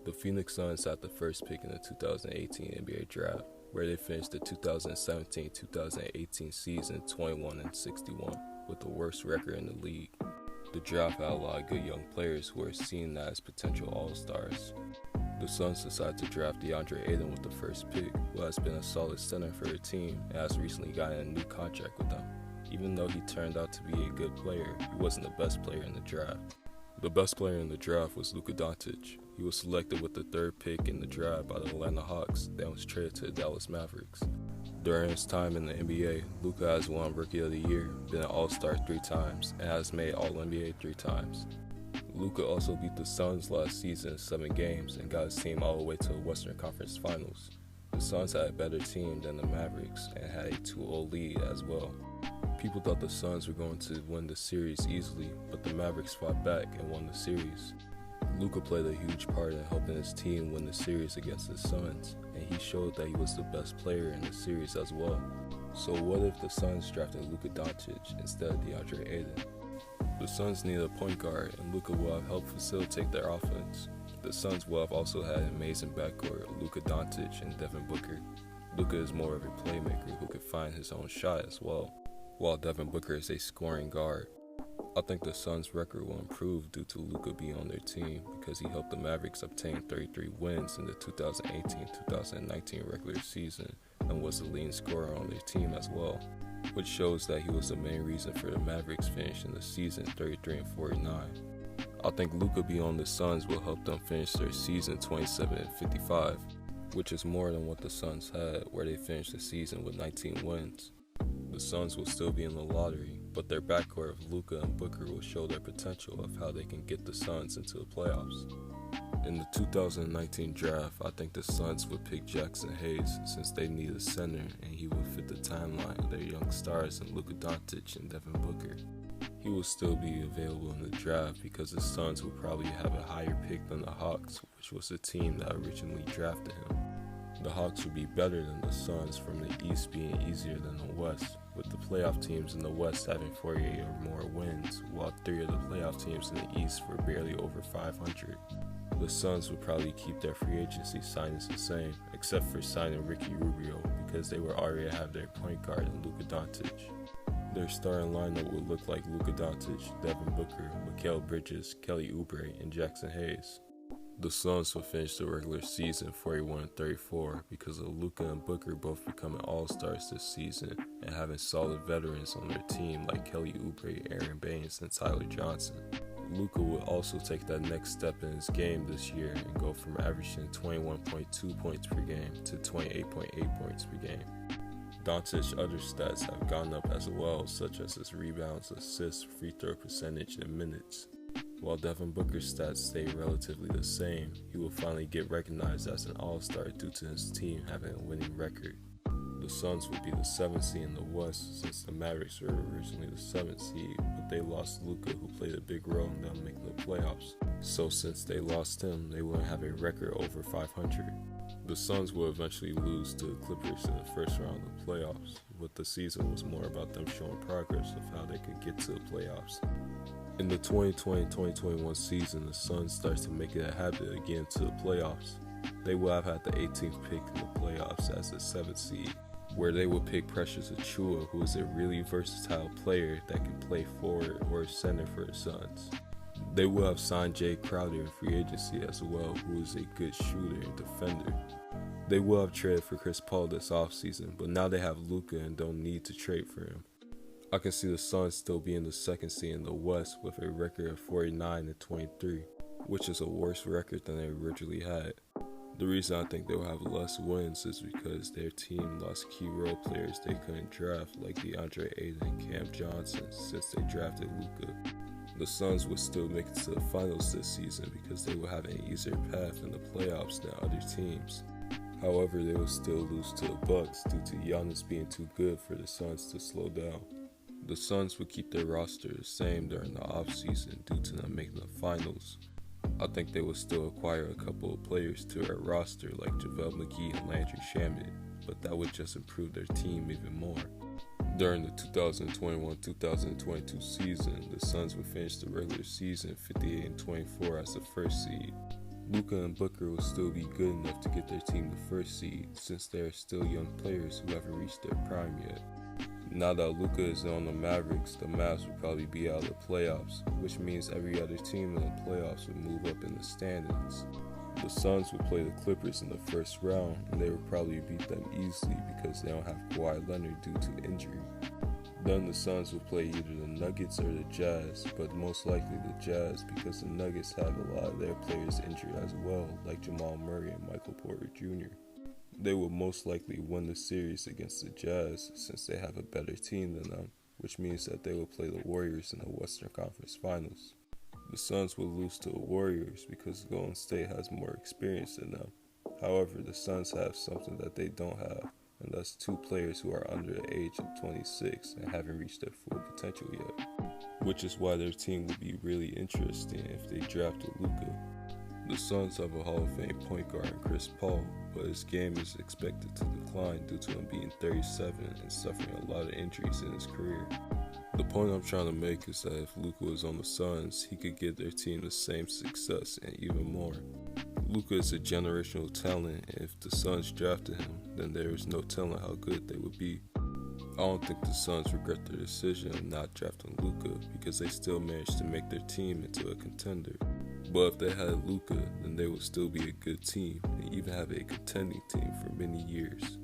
The Phoenix Suns had the first pick in the 2018 NBA draft, where they finished the 2017-2018 season 21-61, with the worst record in the league. The draft had a lot of good young players who are seen as potential all-stars. The Suns decided to draft DeAndre Ayton with the first pick, who has been a solid center for their team and has recently gotten a new contract with them. Even though he turned out to be a good player, he wasn't the best player in the draft. The best player in the draft was Luka Dončić. He was selected with the third pick in the draft by the Atlanta Hawks, then was traded to the Dallas Mavericks. During his time in the NBA, Luka has won Rookie of the Year, been an All-Star 3 times, and has made All-NBA 3 times. Luka also beat the Suns last season in 7 games and got his team all the way to the Western Conference Finals. The Suns had a better team than the Mavericks and had a 2-0 lead as well. People thought the Suns were going to win the series easily, but the Mavericks fought back and won the series. Luka played a huge part in helping his team win the series against the Suns, and he showed that he was the best player in the series as well. So what if the Suns drafted Luka Dončić instead of DeAndre Ayton? The Suns needed a point guard, and Luka will have helped facilitate their offense. The Suns will have also had an amazing backcourt, Luka Dončić and Devin Booker. Luka is more of a playmaker who could find his own shot as well, while Devin Booker is a scoring guard. I think the Suns' record will improve due to Luka being on their team because he helped the Mavericks obtain 33 wins in the 2018-2019 regular season and was the leading scorer on their team as well, which shows that he was the main reason for the Mavericks finishing the season 33-49. I think Luka being on the Suns will help them finish their season 27-55, which is more than what the Suns had, where they finished the season with 19 wins. The Suns will still be in the lottery, but their backcourt of Luka and Booker will show their potential of how they can get the Suns into the playoffs. In the 2019 draft, I think the Suns would pick Jackson Hayes since they need a center and he will fit the timeline of their young stars in Luka Dončić and Devin Booker. He will still be available in the draft because the Suns will probably have a higher pick than the Hawks, which was the team that originally drafted him. The Hawks would be better than the Suns from the East being easier than the West, with the playoff teams in the West having 48 or more wins, while 3 of the playoff teams in the East were barely over 500. The Suns would probably keep their free agency signings the same, except for signing Ricky Rubio because they would already have their point guard in Luka Dončić. Their starting lineup would look like Luka Dončić, Devin Booker, Mikal Bridges, Kelly Oubre, and Jackson Hayes. The Suns will finish the regular season 41-34 because of Luka and Booker both becoming all-stars this season and having solid veterans on their team like Kelly Oubre, Aaron Baines, and Tyler Johnson. Luka will also take that next step in his game this year and go from averaging 21.2 points per game to 28.8 points per game. Dončić's other stats have gone up as well, such as his rebounds, assists, free throw percentage, and minutes. While Devin Booker's stats stay relatively the same, he will finally get recognized as an all-star due to his team having a winning record. The Suns would be the 7th seed in the West since the Mavericks were originally the 7th seed, but they lost Luka, who played a big role in them making the playoffs. So since they lost him, they wouldn't have a record over 500. The Suns will eventually lose to the Clippers in the first round of the playoffs, but the season was more about them showing progress of how they could get to the playoffs. In the 2020-2021 season, the Suns started to make it a habit of getting to the playoffs. They will have had the 18th pick in the playoffs as the 7th seed, where they will pick Precious Achiuwa, who is a really versatile player that can play forward or center for the Suns. They will have signed Jay Crowder in free agency as well, who is a good shooter and defender. They will have traded for Chris Paul this offseason, but now they have Luka and don't need to trade for him. I can see the Suns still being the 2nd seed in the West with a record of 49-23, which is a worse record than they originally had. The reason I think they will have less wins is because their team lost key role players they couldn't draft like DeAndre Ayton and Cam Johnson since they drafted Luka. The Suns will still make it to the finals this season because they will have an easier path in the playoffs than other teams. However, they will still lose to the Bucks due to Giannis being too good for the Suns to slow down. The Suns would keep their roster the same during the offseason due to them making the finals. I think they will still acquire a couple of players to their roster like JaVale McGee and Landry Shamet, but that would just improve their team even more. During the 2021-2022 season, the Suns would finish the regular season 58-24 as the 1st seed. Luka and Booker will still be good enough to get their team the first seed since they are still young players who haven't reached their prime yet. Now that Luka is on the Mavericks, the Mavs will probably be out of the playoffs, which means every other team in the playoffs will move up in the standings. The Suns will play the Clippers in the first round, and they will probably beat them easily because they don't have Kawhi Leonard due to injury. Then the Suns will play either the Nuggets or the Jazz, but most likely the Jazz because the Nuggets have a lot of their players injured as well, like Jamal Murray and Michael Porter Jr. They will most likely win the series against the Jazz since they have a better team than them, which means that they will play the Warriors in the Western Conference Finals. The Suns will lose to the Warriors because Golden State has more experience than them. However, the Suns have something that they don't have, and that's two players who are under the age of 26 and haven't reached their full potential yet, which is why their team would be really interesting if they drafted Luka. The Suns have a Hall of Fame point guard in Chris Paul, but his game is expected to decline due to him being 37 and suffering a lot of injuries in his career. The point I'm trying to make is that if Luka was on the Suns, he could give their team the same success and even more. Luka is a generational talent, and if the Suns drafted him, then there is no telling how good they would be. I don't think the Suns regret their decision of not drafting Luka because they still managed to make their team into a contender. But if they had Luka, then they would still be a good team and even have a contending team for many years.